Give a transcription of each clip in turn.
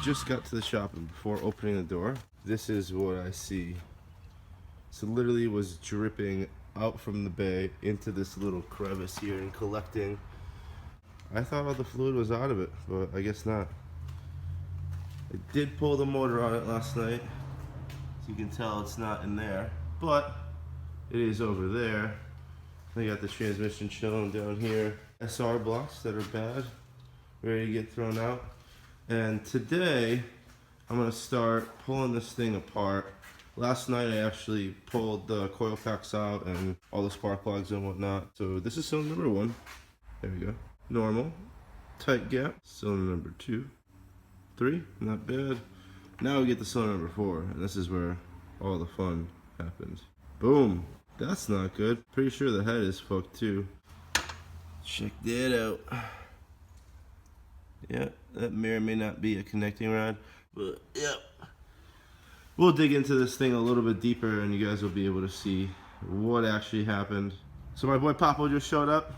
just got to the shop, and before opening the door, this is what I see. So literally was dripping out from the bay into this little crevice here and collecting. I thought all the fluid was out of it, but I guess not. I did pull the motor on it last night, so you can tell it's not in there, but it is over there. I got the transmission chilling down here. SR blocks that are bad, ready to get thrown out. And today, I'm gonna start pulling this thing apart. Last night I actually pulled the coil packs out and all the spark plugs and whatnot. So this is cylinder number 1. There we go. Normal, tight gap, cylinder number 2, 3, not bad. Now we get the cylinder number 4, and this is where all the fun happens. Boom, that's not good. Pretty sure the head is fucked too. Check that out. Yeah, that may or may not be a connecting rod, but yep. We'll dig into this thing a little bit deeper and you guys will be able to see what actually happened. So my boy Papo just showed up.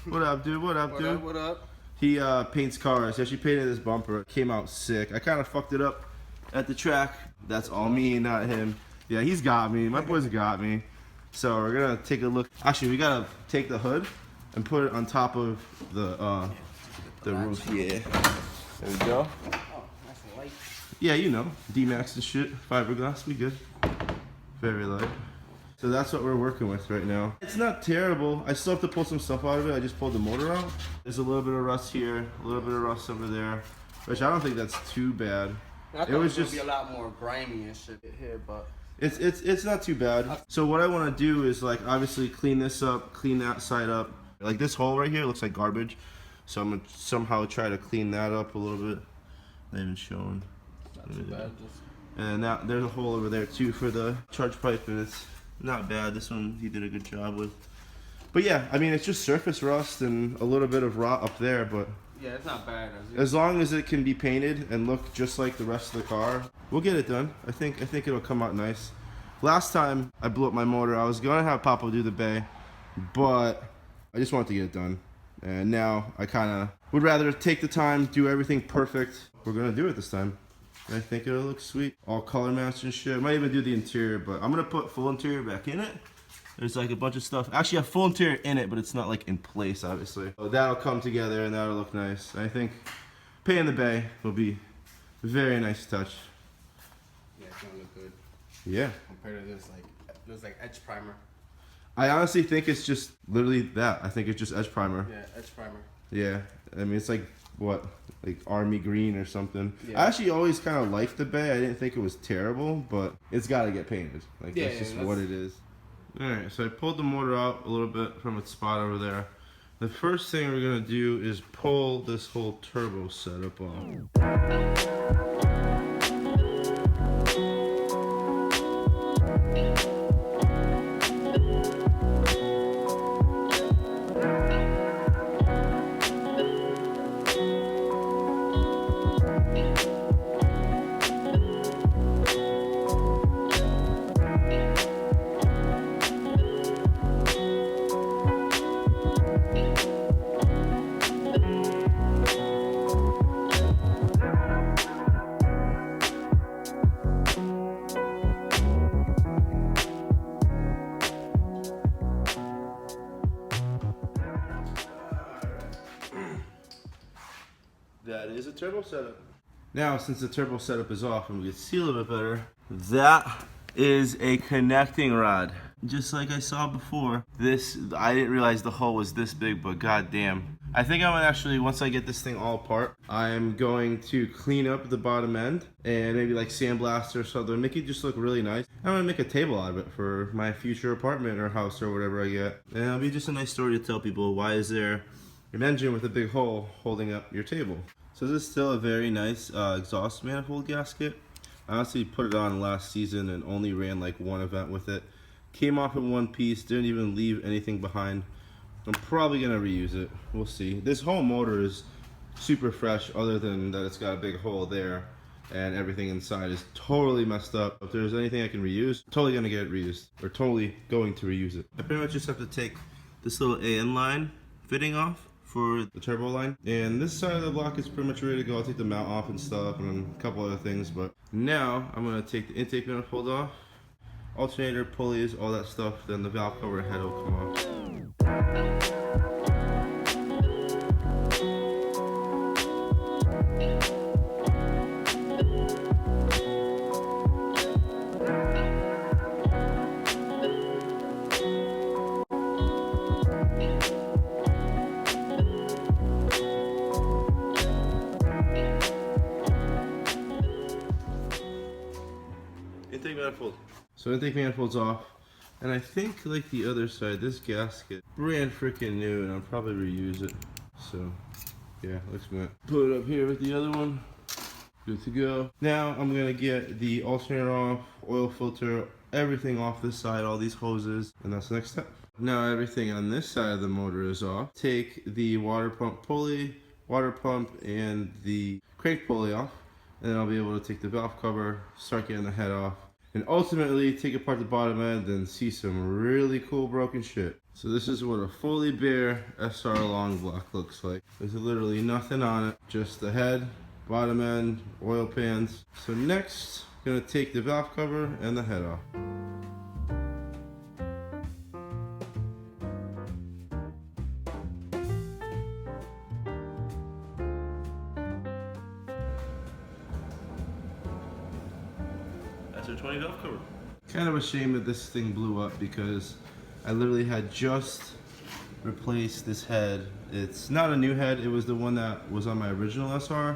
What up, dude? What up, dude? What up? He paints cars. He actually painted this bumper. It came out sick. I kind of fucked it up at the track. That's all me, not him. Yeah, he's got me. My boy's got me. So we're gonna take a look. Actually, we gotta take the hood and put it on top of the roof. Yeah. There we go. Oh, that's light. Yeah, you know, D-Max and shit. Fiberglass, we good. Very light. So that's what we're working with right now. It's not terrible. I still have to pull some stuff out of it. I just pulled the motor out. There's a little bit of rust here, a little bit of rust over there, which I don't think that's too bad. I thought it was just be a lot more grimy and shit here, but it's not too bad. So what I want to do is like obviously clean this up, clean that side up. Like this hole right here looks like garbage, so I'm gonna somehow try to clean that up a little bit. Not even showing. not too bad. And now there's a hole over there too for the charge pipe, and it's not bad. This one he did a good job with. But yeah, I mean it's just surface rust and a little bit of rot up there, but Yeah, it's not bad. as long as it can be painted and look just like the rest of the car, we'll get it done. I think it'll come out nice. Last time I blew up my motor, I was gonna have Papo do the bay, but I just wanted to get it done. And now I kinda would rather take the time, do everything perfect. We're gonna do it this time. I think it'll look sweet. All color match and shit. I might even do the interior, but I'm gonna put full interior back in it. There's like a bunch of stuff. Actually, I have full interior in it, but it's not like in place, obviously. So that'll come together and that'll look nice. I think painting the bay will be a very nice touch. Yeah, it's gonna look good. Yeah. Compared to this, looks like edge primer. I honestly think it's just literally that. I think it's just edge primer. Yeah, edge primer. Yeah. I mean, it's like, what? Like army green or something. Yeah. I actually always kind of liked the bay. I didn't think it was terrible, but it's got to get painted. Like, Yeah, that's just that's what it is. Alright, so I pulled the motor out a little bit from its spot over there. The first thing we're going to do is pull this whole turbo setup off. That is a turbo setup. Now, since the turbo setup is off and we can see a little bit better, that is a connecting rod. Just like I saw before. This, I didn't realize the hole was this big, but goddamn. I think I'm gonna actually, once I get this thing all apart, I'm going to clean up the bottom end and maybe like sandblast or something, make it just look really nice. I'm gonna make a table out of it for my future apartment or house or whatever I get. And it'll be just a nice story to tell people, why is there an engine with a big hole holding up your table? So this is still a very nice exhaust manifold gasket. I honestly put it on last season and only ran like one event with it. Came off in one piece, didn't even leave anything behind. I'm probably gonna reuse it, we'll see. This whole motor is super fresh other than that it's got a big hole there and everything inside is totally messed up. If there's anything I can reuse, I'm totally gonna get it reused, or totally going to reuse it. I pretty much just have to take this little AN line fitting off for the turbo line. And this side of the block is pretty much ready to go. I'll take the mount off and stuff and a couple other things. But now I'm gonna take the intake manifold off, alternator, pulleys, all that stuff. Then the valve cover head will come off. Intake manifold. So intake manifold's off, and I think like the other side, this gasket brand freaking new, and I'll probably reuse it. So yeah, looks good. Put it up here with the other one. Good to go. Now I'm gonna get the alternator off, oil filter, everything off this side, all these hoses, and that's the next step. Now everything on this side of the motor is off. Take the water pump pulley, water pump, and the crank pulley off, and then I'll be able to take the valve cover, start getting the head off, and ultimately take apart the bottom end and see some really cool broken shit. So this is what a fully bare SR long block looks like. There's literally nothing on it, just the head, bottom end, oil pans. So next, I'm gonna take the valve cover and the head off. SR20 valve cover. Kind of a shame that this thing blew up because I literally had just replaced this head. It's not a new head, it was the one that was on my original SR,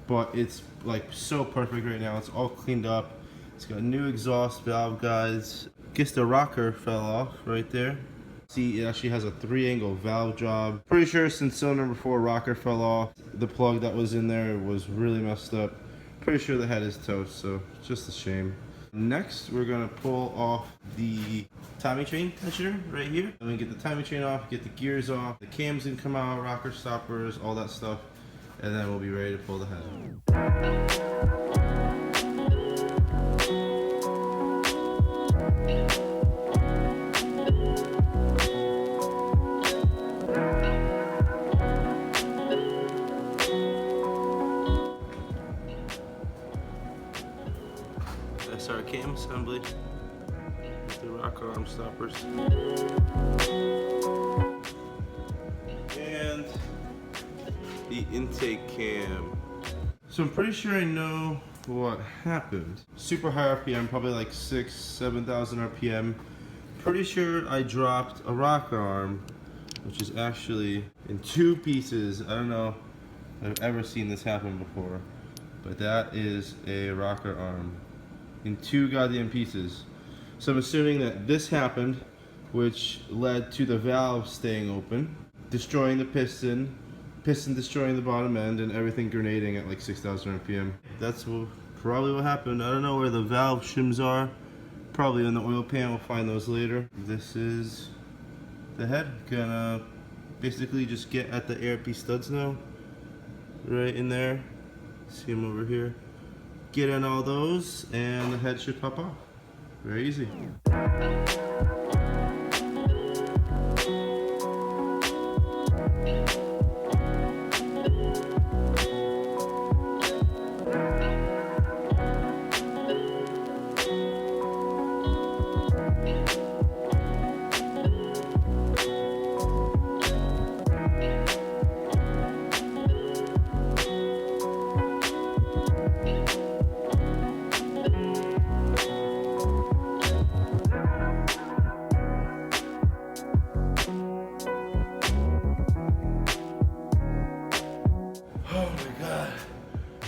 but it's like so perfect right now. It's all cleaned up. It's got new exhaust valve guides. Guess the rocker fell off right there. See, it actually has a 3-angle valve job. Pretty sure since cylinder number 4 rocker fell off, the plug that was in there was really messed up. Pretty sure the head is toast, so it's just a shame. Next, we're gonna pull off the timing chain tensioner right here. I'm gonna get the timing chain off, get the gears off, the cams can come out, rocker stoppers, all that stuff, and then we'll be ready to pull the head. SR cam assembly with the rocker arm stoppers and the intake cam. So I'm pretty sure I know what happened. Super high RPM, probably like 6,000-7,000 RPM. Pretty sure I dropped a rocker arm, which is actually in 2 pieces. I don't know if I've ever seen this happen before, but that is a rocker arm in 2 goddamn pieces. So I'm assuming that this happened, which led to the valve staying open, destroying the piston destroying the bottom end, and everything grenading at like 6,000 RPM. That's probably what happened. I don't know where the valve shims are. Probably in the oil pan, we'll find those later. This is the head. Gonna basically just get at the ARP studs now. Right in there. See them over here. Get in all those and the head should pop off. Very easy.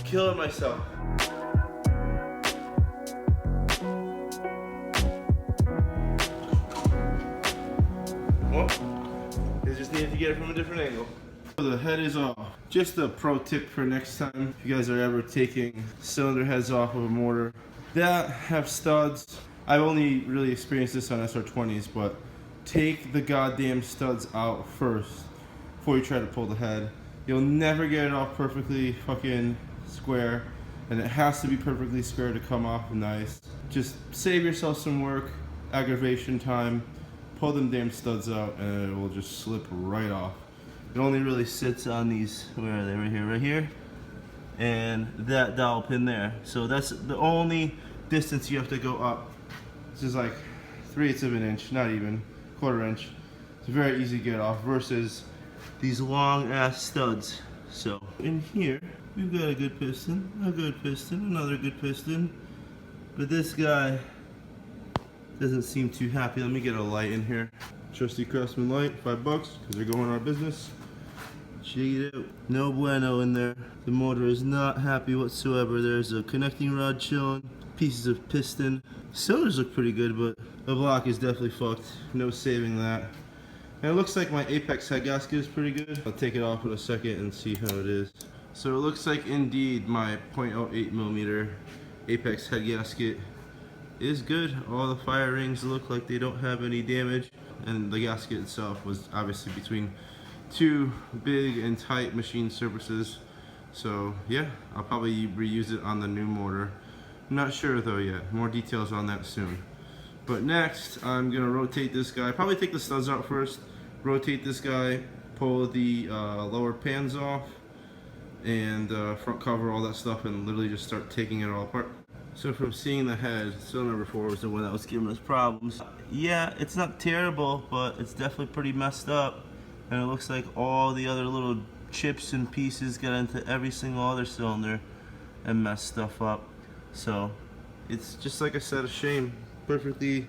Killing myself. Well, I just needed to get it from a different angle. The head is off. Just a pro tip for next time, if you guys are ever taking cylinder heads off of a motor that have studs. I've only really experienced this on SR20s, but take the goddamn studs out first before you try to pull the head. You'll never get it off perfectly fucking square, and it has to be perfectly square to come off nice. Just save yourself some work, aggravation time, pull them damn studs out, and it will just slip right off. It only really sits on these, where are they, right here, and that dowel pin there. So that's the only distance you have to go up. This is like 3/8 of an inch, not even, 1/4 inch. It's very easy to get off versus these long ass studs. So in here, we've got a good piston, another good piston. But this guy doesn't seem too happy. Let me get a light in here. Trusty Craftsman light, $5 because they're going out of business. Check it out. No bueno in there. The motor is not happy whatsoever. There's a connecting rod showing, pieces of piston. Cylinders look pretty good, but the block is definitely fucked. No saving that. And it looks like my apex head gasket is pretty good. I'll take it off in a second and see how it is. So it looks like indeed my 0.08mm apex head gasket is good. All the fire rings look like they don't have any damage, and the gasket itself was obviously between two big and tight machine surfaces. So yeah, I'll probably reuse it on the new motor. I'm not sure though yet. More details on that soon. But next, I'm gonna rotate this guy. Probably take the studs out first, rotate this guy, pull the lower pans off, and front cover, all that stuff, and literally just start taking it all apart. So from seeing the head, cylinder number 4 was the one that was giving us problems. Yeah, it's not terrible, but it's definitely pretty messed up. And it looks like all the other little chips and pieces got into every single other cylinder and messed stuff up. So it's just like I said, a shame. Perfectly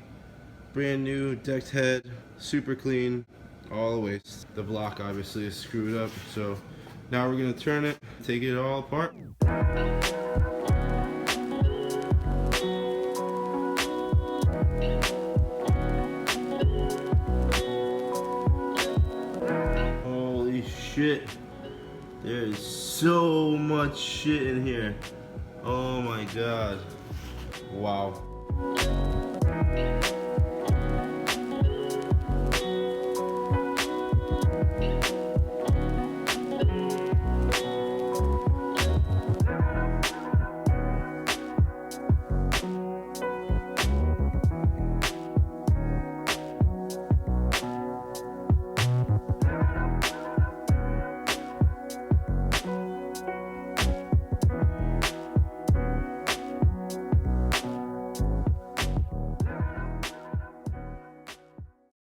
brand new decked head, super clean, all the way. The block obviously is screwed up, so now we're gonna turn it, take it all apart. Holy shit, there's so much shit in here. Oh my god, wow.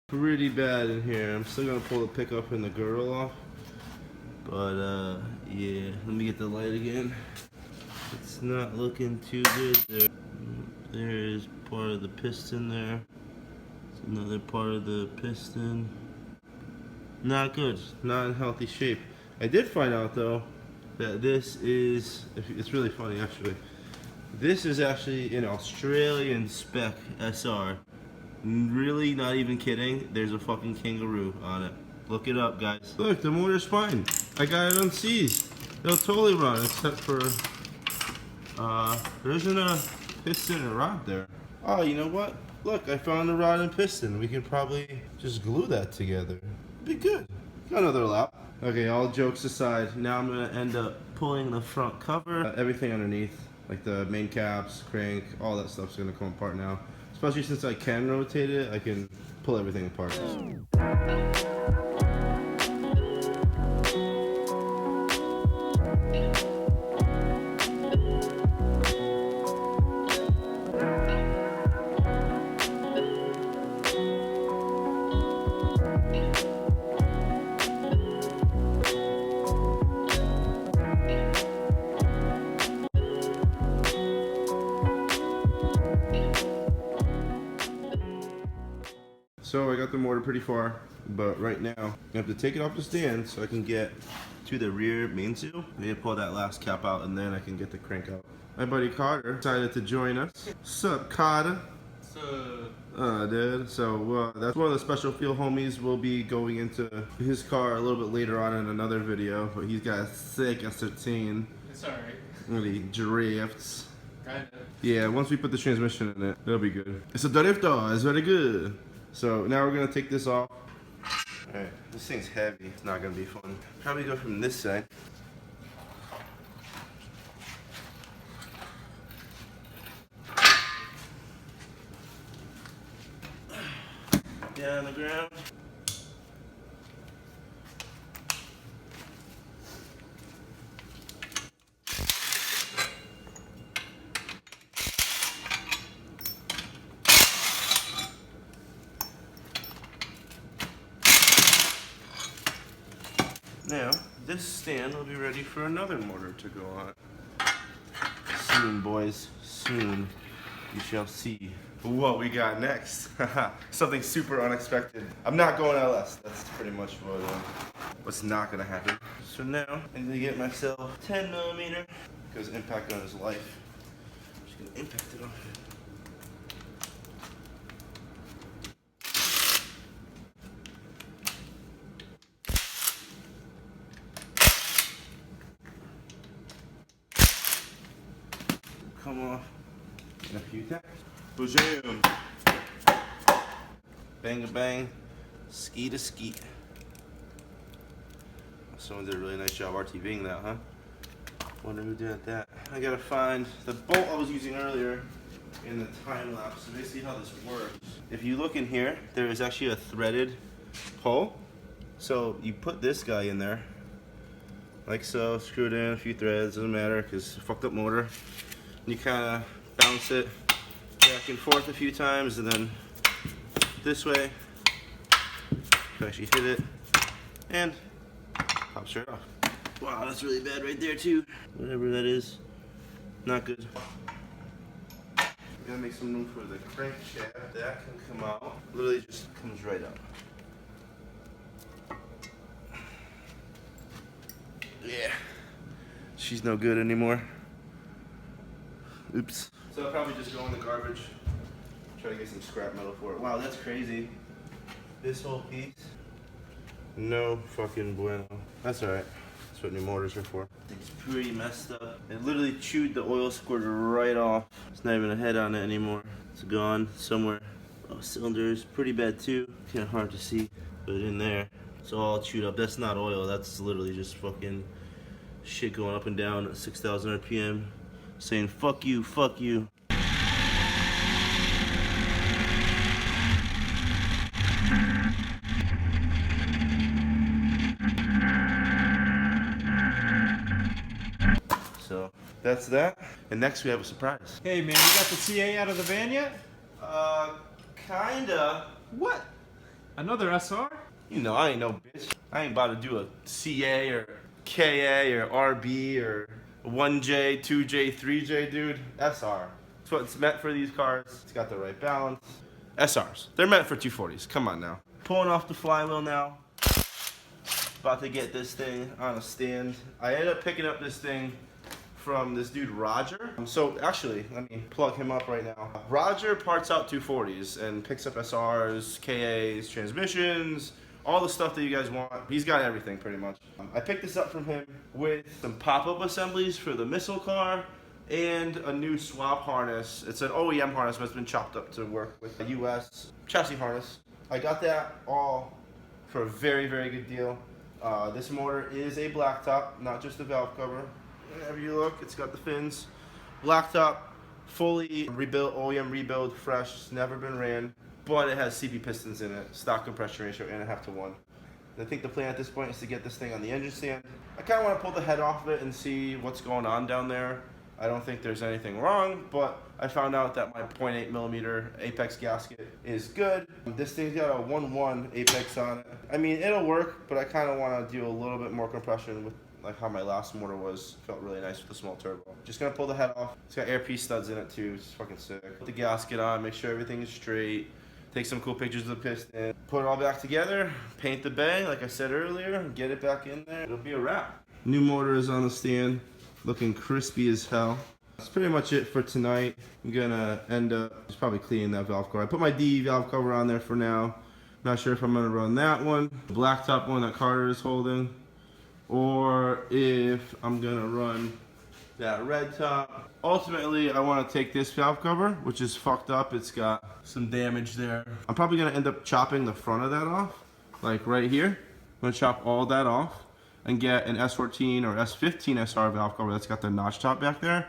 Pretty bad in here. I'm still gonna pull the pickup and the girdle off, but yeah, let me get the light again. It's not looking too good there. There is part of the piston there. It's another part of the piston. Not good, not in healthy shape. I did find out though that this is, it's really funny actually. This is actually an Australian spec SR. Really, not even kidding. There's a fucking kangaroo on it. Look it up, guys. Look, the motor's fine. I got it unseized. It'll totally run, except for there isn't a piston and rod there. Oh, you know what? Look, I found the rod and piston. We can probably just glue that together. Be good. Got another lap. Okay, all jokes aside, now I'm gonna end up pulling the front cover. Everything underneath, like the main caps, crank, all that stuff's gonna come apart now. Especially since I can rotate it, I can pull everything apart. So I got the motor pretty far, but right now I have to take it off the stand so I can get to the rear main seal. I need to pull that last cap out and then I can get the crank out. My buddy Carter decided to join us. Sup, Carter? Sup? Dude. So that's one of the special field homies. We'll be going into his car a little bit later on in another video, but he's got a sick S13. It's alright. Really drifts. Kinda. Yeah, once we put the transmission in it, it'll be good. It's a drifter, it's very good. So now we're gonna take this off. Alright, this thing's heavy, it's not gonna be fun. Probably go from this side. Down the ground. this stand will be ready for another motor to go on. Soon, boys, soon you shall see what we got next. Something super unexpected. I'm not going LS. That's pretty much what's not gonna happen. So now I need to get myself 10mm because impact on his life. I'm just gonna impact it on him. Come off in a few taps. Bajam! Bang a bang, ski to ski. Someone did a really nice job RTVing that, huh? Wonder who did that. I gotta find the bolt I was using earlier in the time lapse. So basically how this works. If you look in here, there is actually a threaded hole. So you put this guy in there, like so, screw it in, a few threads, doesn't matter because it's a fucked up motor. You kind of bounce it back and forth a few times, and then this way, you actually hit it, and pops right off. Wow, that's really bad right there too. Whatever that is, not good. Gotta make some room for the crankshaft. That can come out. Literally just comes right up. Yeah, she's no good anymore. Oops. So I'll probably just go in the garbage, try to get some scrap metal for it. Wow, that's crazy. This whole piece, no fucking bueno. That's alright. That's what new motors are for. It's pretty messed up. It literally chewed the oil squirter right off. It's not even a head on it anymore. It's gone somewhere. Oh, cylinders, pretty bad too. Kind of hard to see, but in there, it's all chewed up. That's not oil. That's literally just fucking shit going up and down at 6,000 RPM. Saying fuck you, fuck you. So that's that. And next we have a surprise. Hey man, you got the CA out of the van yet? Kinda. What? Another SR? You know, I ain't no bitch. I ain't about to do a CA or KA or RB or 1J, 2J, 3J, dude. SR. That's what it's meant for these cars. It's got the right balance. SRs. They're meant for 240s. Come on now. Pulling off the flywheel now. About to get this thing on a stand. I ended up picking up this thing from this dude Roger. So actually, let me plug him up right now. Roger parts out 240s and picks up SRs, KAs, transmissions, all the stuff that you guys want. He's got everything pretty much. I picked this up from him with some pop-up assemblies for the missile car and a new swap harness. It's an OEM harness, but it's been chopped up to work with a US chassis harness. I got that all for a very, very good deal. This motor is a blacktop, not just a valve cover. Whenever you look, it's got the fins. Blacktop, fully rebuilt, OEM rebuild, fresh, it's never been ran. But it has CP pistons in it, stock compression ratio, and a 1/2 I think the plan at this point is to get this thing on the engine stand. I kind of want to pull the head off of it and see what's going on down there. I don't think there's anything wrong, but I found out that my 0.8mm apex gasket is good. This thing's got a 1.1 apex on it. I mean, it'll work, but I kind of want to do a little bit more compression with like how my last motor was. Felt really nice with the small turbo. Just gonna pull the head off. It's got air piece studs in it too. It's fucking sick. Put the gasket on, make sure everything is straight. Take some cool pictures of the piston. Put it all back together. Paint the bay, like I said earlier. Get it back in there. It'll be a wrap. New motor is on the stand. Looking crispy as hell. That's pretty much it for tonight. I'm gonna end up just probably cleaning that valve cover. I put my DE valve cover on there for now. Not sure if I'm gonna run that one, the blacktop one that Carter is holding, or if I'm gonna run that red top. Ultimately, I want to take this valve cover, which is fucked up. It's got some damage there. I'm probably gonna end up chopping the front of that off, like right here. I'm gonna chop all that off and get an S14 or S15 SR valve cover that's got the notch top back there,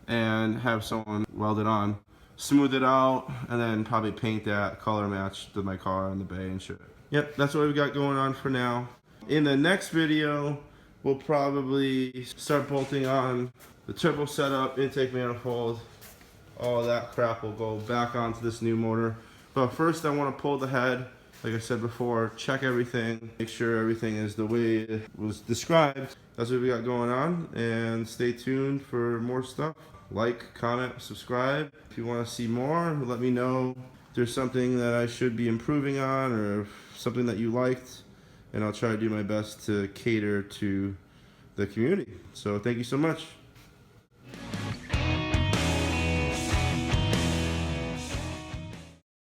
and have someone weld it on, smooth it out, and then probably paint that color match to my car and the bay and shit. Yep, that's what we've got going on for now. In the next video, we'll probably start bolting on the turbo setup, intake manifold, all that crap will go back onto this new motor. But first I want to pull the head Like I said before, check everything, make sure everything is the way it was described. That's what we got going on, and stay tuned for more stuff. Like, comment, subscribe. If you want to see more, let me know if there's something that I should be improving on or something that you liked, and I'll try to do my best to cater to the community. So thank you so much.